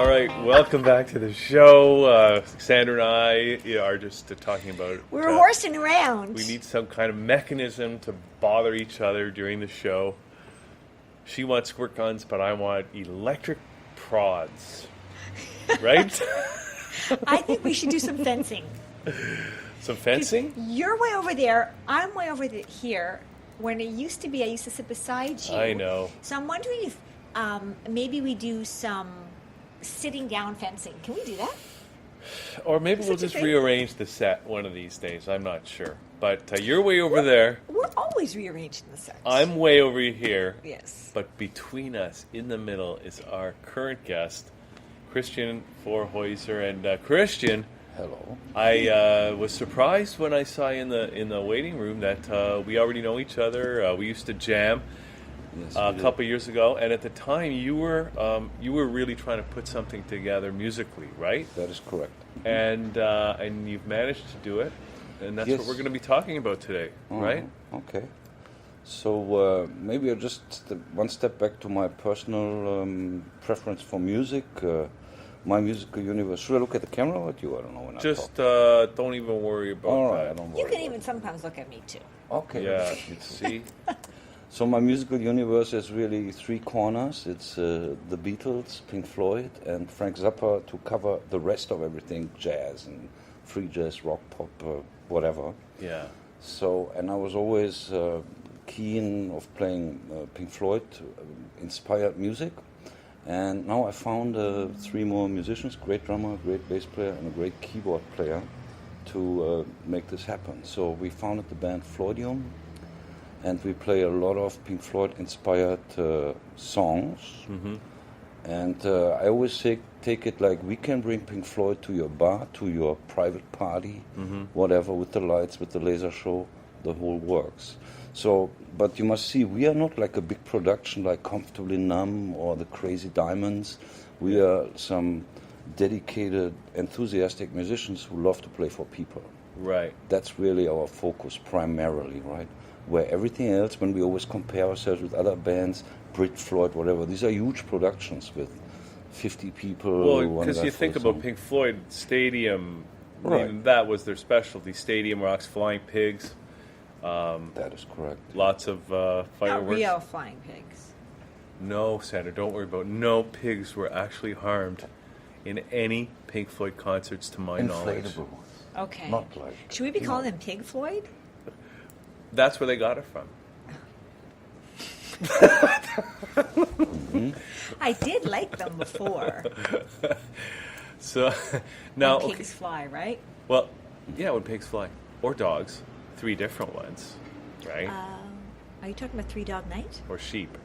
All right, welcome back to the show. Sandra and I are just talking about... We're horsing around. We need some kind of mechanism to bother each other during the show. She wants squirt guns, but I want electric prods. Right? I think we should do some fencing. Some fencing? You're way over there. I'm way over here. When it used to be, I used to sit beside you. I know. So I'm wondering if maybe we do some sitting down fencing. Can we do that? Or maybe we'll just rearrange the set one of these days. I'm not sure. But you're way over there. We're always rearranging the set. I'm way over here. Yes. But between us, in the middle, is our current guest, Christian Forhaeuser. And Christian, hello. I was surprised when I saw you in the waiting room that we already know each other. We used to jam. Yes, A couple of years ago, and at the time you were really trying to put something together musically, right? That is correct. And you've managed to do it, and that's what we're going to be talking about today, right? Okay. So maybe I'll just one step back to my personal preference for music. My musical universe. Should I look at the camera or at you? I don't know. When just don't even worry about All right, that. I don't worry. You can even sometimes look at me too. Okay. Yeah. See. So my musical universe is really three corners. It's the Beatles, Pink Floyd, and Frank Zappa to cover the rest of everything, jazz and free jazz, rock, pop, whatever. Yeah. So, and I was always keen of playing Pink Floyd inspired music. And now I found three more musicians, great drummer, great bass player, and a great keyboard player to make this happen. So we founded the band Floydium. And we play a lot of Pink Floyd-inspired songs. Mm-hmm. And I always take it like we can bring Pink Floyd to your bar, to your private party, whatever, with the lights, with the laser show, the whole works. So, but you must see, we are not like a big production like Comfortably Numb or the Crazy Diamonds. We are some dedicated, enthusiastic musicians who love to play for people. Right. That's really our focus primarily, right? Where everything else, when we always compare ourselves with other bands, Brit, Floyd, whatever, these are huge productions with 50 people. Well, because you think about Pink Floyd, Stadium, right. Even that was their specialty. Stadium Rocks, Flying Pigs. That is correct. Lots of fireworks. Not real flying pigs. No, Sandra, don't worry about it. No pigs were actually harmed in any Pink Floyd concerts, to my knowledge. Inflatable ones. Okay. Not like... Should we be calling them Pig Floyd? That's where they got it from. I did like them before. So now, when pigs fly, right? Well, yeah, when pigs fly, or dogs, 3 different ones, right? Are you talking about Three Dog Night? Or sheep,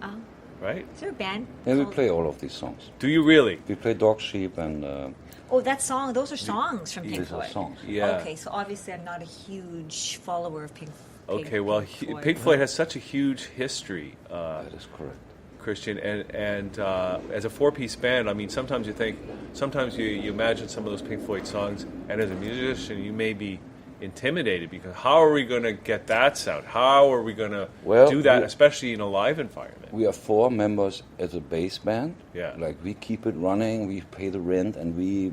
Oh. right? Is there a band? Yeah, we called- play all of these songs. Do you really? We play Dog, Sheep, and... Oh, that song. Those are songs from Pink these are Floyd. songs. Yeah. Okay, so obviously I'm not a huge follower of Pink. Okay, well, Floyd. Pink Floyd has such a huge history, that is correct. Christian, and as a 4-piece band, I mean, sometimes you imagine some of those Pink Floyd songs, and as a musician, you may be intimidated because how are we going to get that sound? How are we going to do that, especially in a live environment? We are 4 members as a bass band. Yeah. Like, we keep it running, we pay the rent, and we,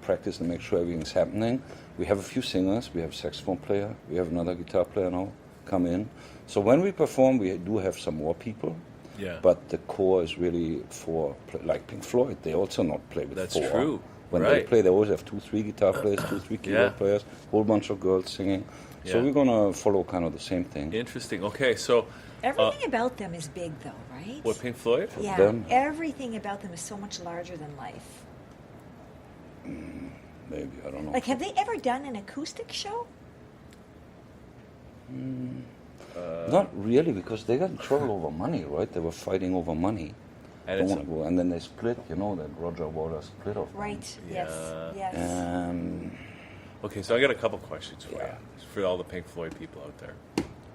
practice and make sure everything's happening. We have a few singers, we have a saxophone player, we have another guitar player now come in. So when we perform, we do have some more people. Yeah. But the core is really 4, like Pink Floyd, they also not play with 4. That's true. When they play, they always have 2, 3 guitar players, 2, 3 keyboard players, whole bunch of girls singing. So we're going to follow kind of the same thing. Interesting. Okay, so... Everything about them is big, though, right? What, Pink Floyd? Yeah, Them? everything about them is so much larger than life. Maybe, I don't know. Like, have they ever done an acoustic show? Not really, because they got in trouble over money, right? They were fighting over money. And then they split, that Roger Waters split off. Right, Yeah. yes. Okay, so I got a couple questions for you, for all the Pink Floyd people out there,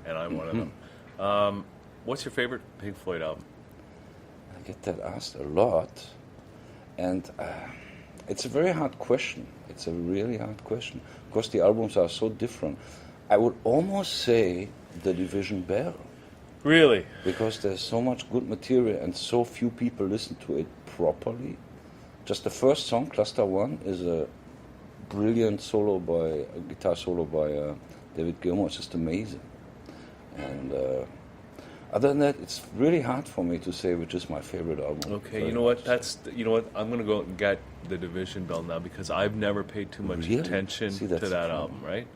and I'm one of them. What's your favorite Pink Floyd album? I get that asked a lot, and it's a very hard question. It's a really hard question, because the albums are so different. I would almost say The Division Bell. Really? Because there's so much good material and so few people listen to it properly. Just the first song, Cluster 1, is a brilliant guitar solo by David Gilmour. It's just amazing. And other than that, it's really hard for me to say which is my favorite album. Okay, you know what? I'm going to go and get the Division Bell now because I've never paid too much attention to that album, right?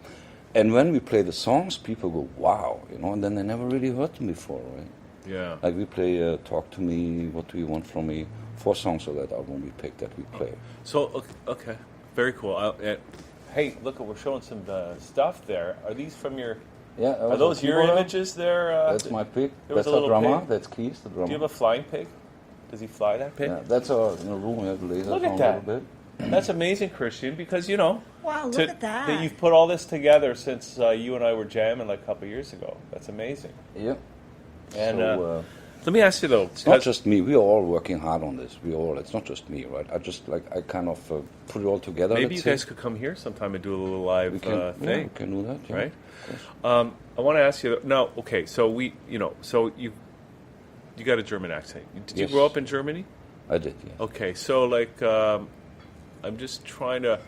And when we play the songs, people go, wow, and then they never really heard them before, right? Yeah. Like we play Talk to Me, What Do You Want From Me? 4 songs of that album we picked that we play. So, okay. Very cool. Hey, look, we're showing some stuff there. Are these from your... Yeah. Are those your images there? That's my pig. That's our drummer. Pig. That's Keith, the drummer. Do you have a flying pig? Does he fly that pig? Yeah, that's our room. We have the laser. Look at that. That's amazing, Christian, because, Wow, look at that. That you've put all this together since you and I were jamming like a couple of years ago. That's amazing. Yeah. And let me ask you, though. It's not just me. We are all working hard on this. It's not just me, right? I kind of put it all together. Maybe you guys could come here sometime and do a little live thing. Yeah, we can do that, yeah. Right? I want to ask you, now, okay, so you got a German accent. Did you grow up in Germany? I did, yes. Okay, so I'm just trying to,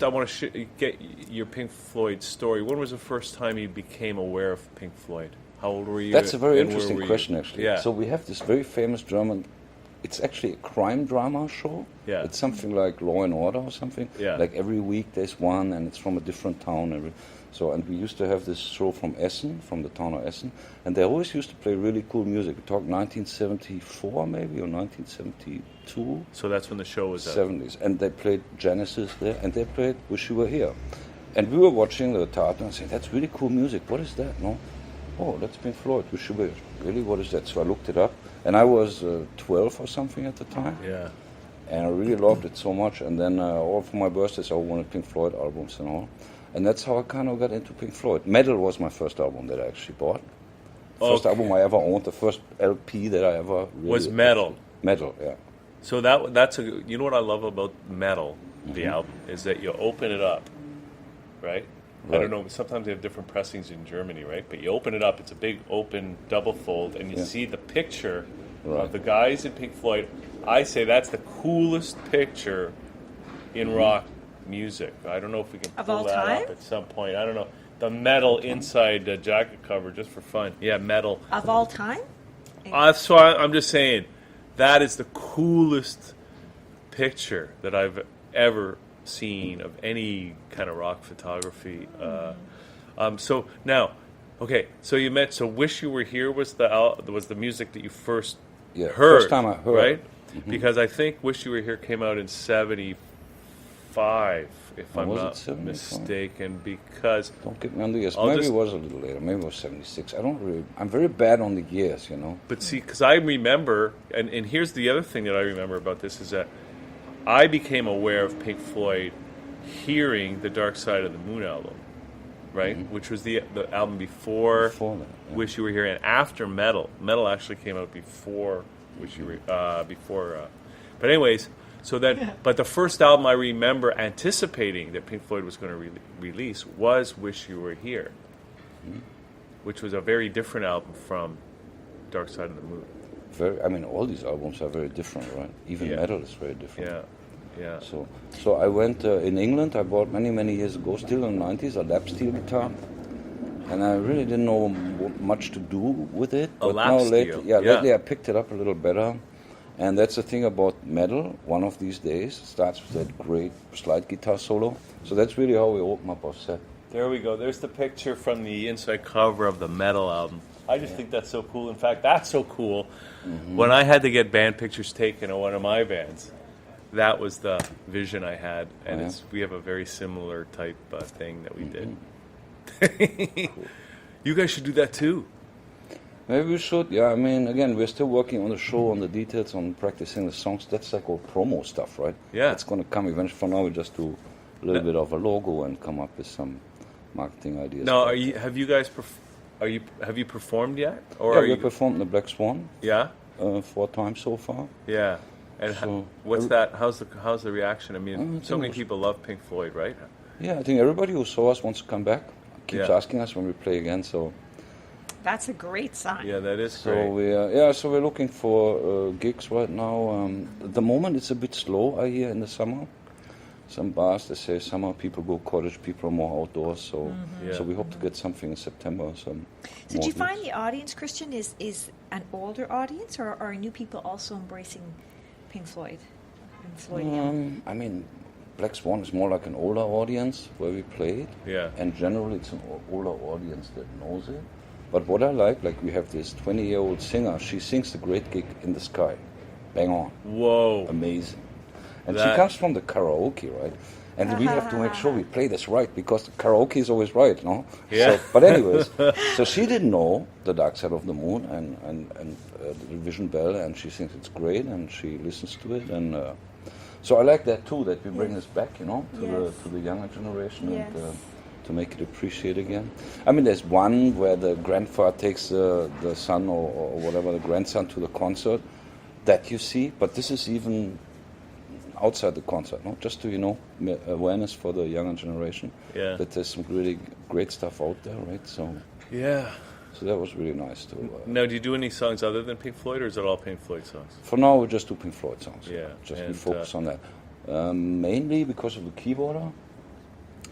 I want to get your Pink Floyd story. When was the first time you became aware of Pink Floyd? How old were you? That's a very interesting question, actually. Yeah. So we have this very famous German, it's actually a crime drama show. Yeah. It's something like Law and Order or something. Yeah. Like every week there's one, and it's from a different town. And we used to have this show from Essen, from the town of Essen, and they always used to play really cool music. We talked 1974 maybe, or 1972. So that's when the show was 70s. And they played Genesis there, and they played Wish You Were Here. And we were watching the theater and saying, that's really cool music. What is that? No? Oh, that's Pink Floyd. Wish You Were Here. Really? What is that? So I looked it up. And I was 12 or something at the time. Yeah. And I really loved it so much. And then all for my birthdays, I wanted Pink Floyd albums and all. And that's how I kind of got into Pink Floyd. Metal was my first album that I actually bought. First album I ever owned, the first LP that I ever really... Was Metal. Metal, yeah. So that's you know what I love about Metal, the album, is that you open it up, right? I don't know, sometimes they have different pressings in Germany, right? But you open it up, it's a big open double fold, and you see the picture of the guys in Pink Floyd. I say that's the coolest picture in rock music. I don't know if we can pull that up at some point. I don't know. The Metal inside jacket cover, just for fun. Yeah, Metal. Of all time? So I'm just saying, that is the coolest picture that I've ever seen of any kind of rock photography. So now, okay, so you met. So "Wish You Were Here" was the music that you first heard. First time I heard, right? Because I think "Wish You Were Here" came out in '75, if I'm not mistaken. Because don't get me on the years. Maybe it was a little later. Maybe it was '76. I'm very bad on the years, But see, because I remember, and here's the other thing that I remember about this is that I became aware of Pink Floyd hearing the Dark Side of the Moon album, right? Which was the album before that, yeah. Wish You Were Here, and after Metal. Metal actually came out before Wish You Were but anyways, so that but the first album I remember anticipating that Pink Floyd was going to release was Wish You Were Here, which was a very different album from Dark Side of the Moon. All these albums are very different, right? Even Metal is very different. Yeah. So I went in England. I bought many years ago, still in the 90s, a lap steel guitar, and I really didn't know much to do with it. But now lately I picked it up a little better, and that's the thing about Metal. One of these days, it starts with that great slide guitar solo. So that's really how we open up our set. There we go. There's the picture from the inside cover of the Metal album. I just think that's so cool. In fact, that's so cool. When I had to get band pictures taken of one of my bands, that was the vision I had. And we have a very similar type thing that we did. You guys should do that too. Maybe we should. Yeah, again, we're still working on the show, on the details, on practicing the songs. That's like all promo stuff, right? Yeah. It's going to come eventually. For now, we just do a little bit of a logo and come up with some marketing ideas. Now, have you guys... Have you performed yet? Or we performed in the Black Swan. Yeah, 4 times so far. Yeah, and what's that? How's the reaction? So many people love Pink Floyd, right? Yeah, I think everybody who saw us wants to come back. Keeps asking us when we play again. So That's a great sign. Yeah, that is So great. so we're looking for gigs right now. At the moment, it's a bit slow. I hear in the summer. Some bars, they say summer people go cottage, people are more outdoors. So so we hope to get something in September. So do you find the audience, Christian, is an older audience, or are new people also embracing Pink Floyd and Floydium? I mean, Black Swan is more like an older audience where we played. Yeah. And generally it's an older audience that knows it. But what I like we have this 20-year-old singer. She sings the Great Gig in the Sky. Bang on. Whoa. Amazing. And That- she comes from the karaoke, right? And we have to make sure we play this right because the karaoke is always right, no? Yeah. So, but anyways, so she didn't know The Dark Side of the Moon and the Vision Bell, and she thinks it's great, and she listens to it, and so I like that too. That we bring this back, you know, to the younger generation and to make it appreciate again. I mean, there's one where the grandfather takes the son or whatever, the grandson to the concert. That you see, but this is even outside the concert, no? Just to, you know, awareness for the younger generation. Yeah. That there's some really great stuff out there, right? So Yeah. that was really nice to. Now, do you do any songs other than Pink Floyd, or is it all Pink Floyd songs? For now, we just do Pink Floyd songs. Yeah, Just we and, focus on that. Mainly because of the keyboarder.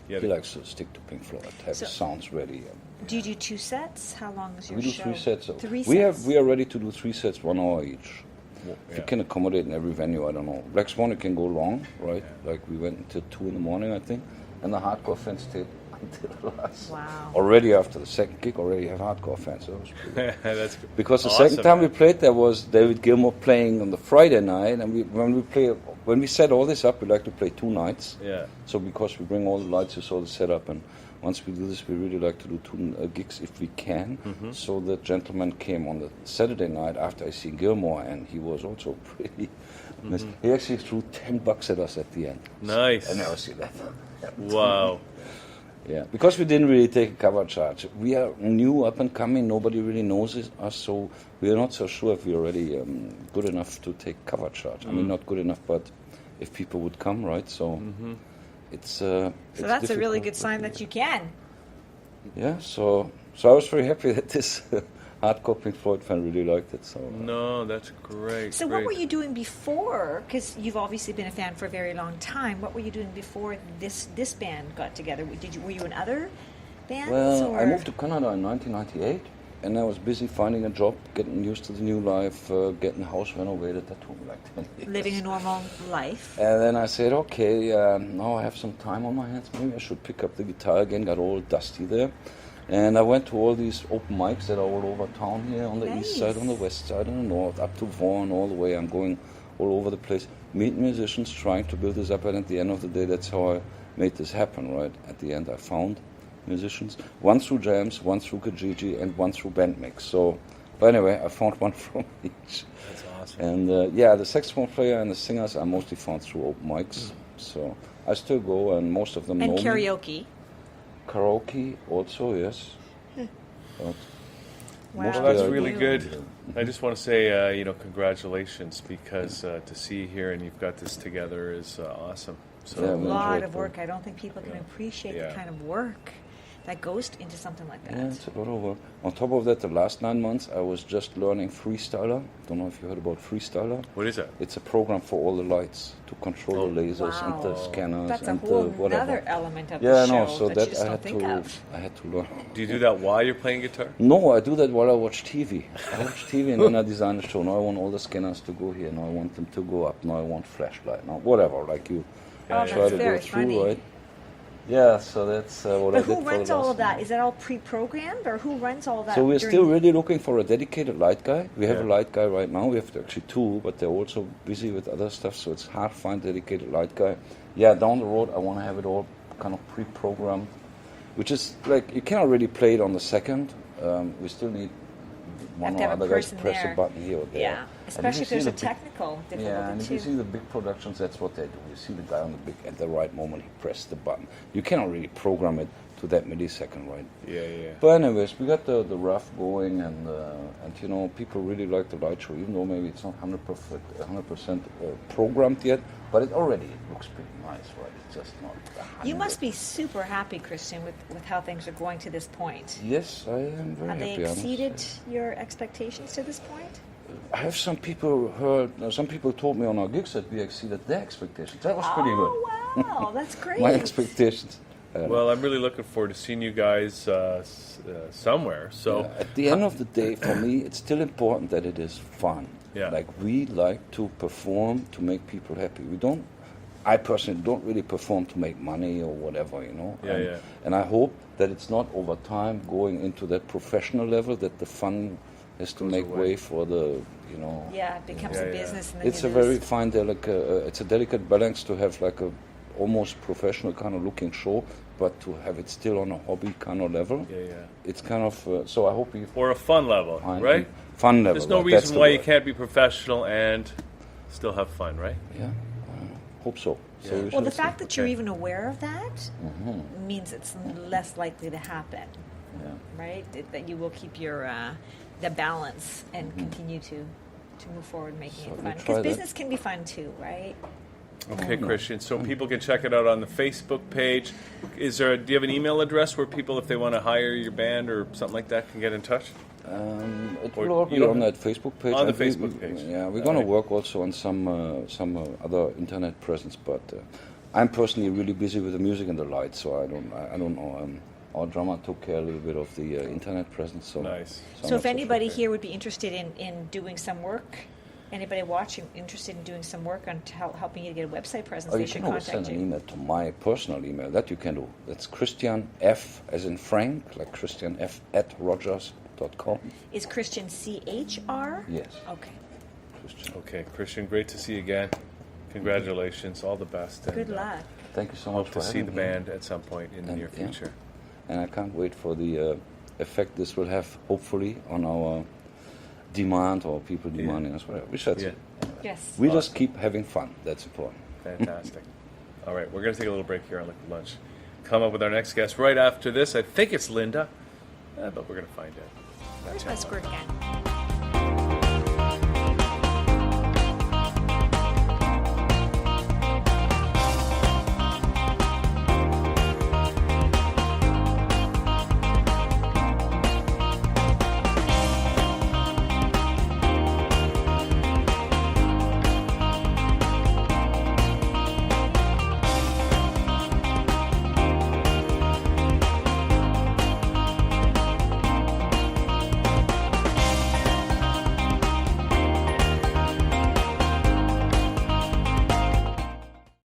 Yeah. He likes to stick to Pink Floyd, have So- his sounds ready. Do you do 2 sets? How long is your We do show? 3 sets. 3 We sets. are ready to do 3 sets, 1 hour each. Yeah. If you can accommodate in every venue, I don't know. Black Swan, it can go long, right? Like we went until 2 in the morning, I think. And the hardcore fans stayed until the last. Wow. Already after the second gig, already have hardcore fans. So it was pretty That's good. because the Awesome, second time man. we played, there was David Gilmour playing on the Friday night, and when we set all this up, we like to play 2 nights. Yeah. So because we bring all the lights, you saw the setup, and once we do this, we really like to do 2 gigs if we can. Mm-hmm. So the gentleman came on the Saturday night after I see Gilmour, and he was also pretty. He actually threw $10 at us at the end. Nice. I never see that. Wow. Yeah, because we didn't really take a cover charge. We are new, up and coming. Nobody really knows us, so we are not so sure if we're already good enough to take cover charge. I mean, not good enough, but if people would come, right? So it's. So that's a really good sign that you can. Yeah, so I was very happy that this hardcore Pink Floyd fan really liked it. So No, that's great. So great. what were you doing before? Because you've obviously been a fan for a very long time. What were you doing before this band got together? Were you in other bands? well, or? I moved to Canada in 1998, and I was busy finding a job, getting used to the new life, getting the house renovated. That took me like 10 years. Living a normal life. And then I said, okay, now I have some time on my hands. Maybe I should pick up the guitar again. Got all dusty there. And I went to all these open mics that are all over town here, on the east side, on the west side, and the north, up to Vaughan, all the way. I'm going all over the place, meet musicians, trying to build this up. And at the end of the day, that's how I made this happen, right? At the end, I found musicians, one through jams, one through Kijiji, and one through band mix. So, but anyway, I found one from each. That's awesome. And the saxophone player and the singers I mostly found through open mics. So I still go, and most of them know And me. karaoke. Karaoke also, yes. But Wow. mostly Well, that's I really do- good. I just want to say, congratulations, because to see you here and you've got this together is awesome. So Yeah, A we lot enjoyed of work. I don't think people can appreciate Yeah. the kind of work that goes into something like that. Yeah, it's a lot of work. On top of that, the last 9 months, I was just learning Freestyler. Don't know if you heard about Freestyler. what is that? It's a program for all the lights to control the lasers and the scanners That's a and whole the whatever. other element of Yeah, the I show know. So that, that you just I don't had think to, of. I had to learn. Do you do that while you're playing guitar? No, I do that while I watch TV. I watch TV and then I design a show. Now I want all the scanners to go here. Now I want them to go up. Now I want flashlight. Now whatever, like you Oh, try that's to very go through, funny. right? Yeah, so that's what I But did who for runs the all last of that? 9 Is that all pre-programmed, or who runs all that? So we're during- still really looking for a dedicated light guy. We have Yeah. a light guy right now. We have actually 2, but they're also busy with other stuff, so it's hard to find a dedicated light guy. Yeah, down the road, I want to have it all kind of pre-programmed, which is like you cannot really play it on the second. We still need one Have to or have a other guy to person press there. a button here or there. Yeah, And if especially you if there's see a the big- technical Yeah, and difficulty if you too. see the big productions, that's what they do. You see the guy on the big, at the right moment, he presses the button. You cannot really program it to that millisecond, right? Yeah. But anyways, we got the rough going, and you know, people really like the light show, even though maybe it's not 100% programmed yet, but it already looks pretty nice, right? It's just not 100. You must be super happy, Christian, with how things are going to this point. Yes, I am very Have happy. they exceeded your expectations to this point? I have some people told me on our gigs that we exceeded their expectations. That was pretty good. Oh, wow, that's great. My expectations. Well, I'm really looking forward to seeing you guys somewhere. So Yeah, at the end of the day, for me, it's still important that it is fun. Yeah. Like, we like to perform to make people happy. I personally don't really perform to make money or whatever, you know. Yeah. And I hope that it's not over time going into that professional level, that the fun has to Goes make away. way for the, you know. Yeah, it becomes Yeah, a yeah. business. And then It's you a lose. very fine, it's a delicate balance to have like a almost professional kind of looking show, but to have it still on a hobby kind of level. Yeah. It's kind of, so I hope you Or a fun level, right? Fun level. There's no right, that's reason the why you word. can't be professional and still have fun, right? Yeah, hope so. Yeah. So we Well, shall the see. fact that you're Okay. even aware of that means it's less likely to happen, Yeah. right? That you will keep your the balance and continue to move forward making So it we fun. try Because that. business can be fun too, right? Okay, Christian. So people can check it out on the Facebook page. Do you have an email address where people, if they want to hire your band or something like that, can get in touch? It Or will all you be don't on have- that Facebook page. On the And we- Facebook page. Yeah, we're All going to right. work also on some other internet presence, but I'm personally really busy with the music and the lights, so I don't know. Our drummer took care a little bit of the internet presence. So Nice. I'm So not if anybody sure. here would be interested in doing some work, anybody watching interested in doing some work on helping you to get a website presence, Oh, they you should can always contact send an you. email to my personal email. That you can do. That's Christian F as in Frank, like Christian F @rogers.com. Is Christian CHR? Yes, Okay. Christian. Okay, Christian, great to see you again. Congratulations, all the best. And, Good luck. Thank you so much Hope for to see having the me. band at some point in the And, near yeah. future. And I can't wait for the effect this will have, hopefully, on our demand or people demanding us, whatever. We shall see. Yeah. Yes. We just keep having fun. That's important. Fantastic. All right, we're going to take a little break here on Liquid Lunch. Come up with our next guest right after this. I think it's Linda, but we're going to find out. Where's my squirt again?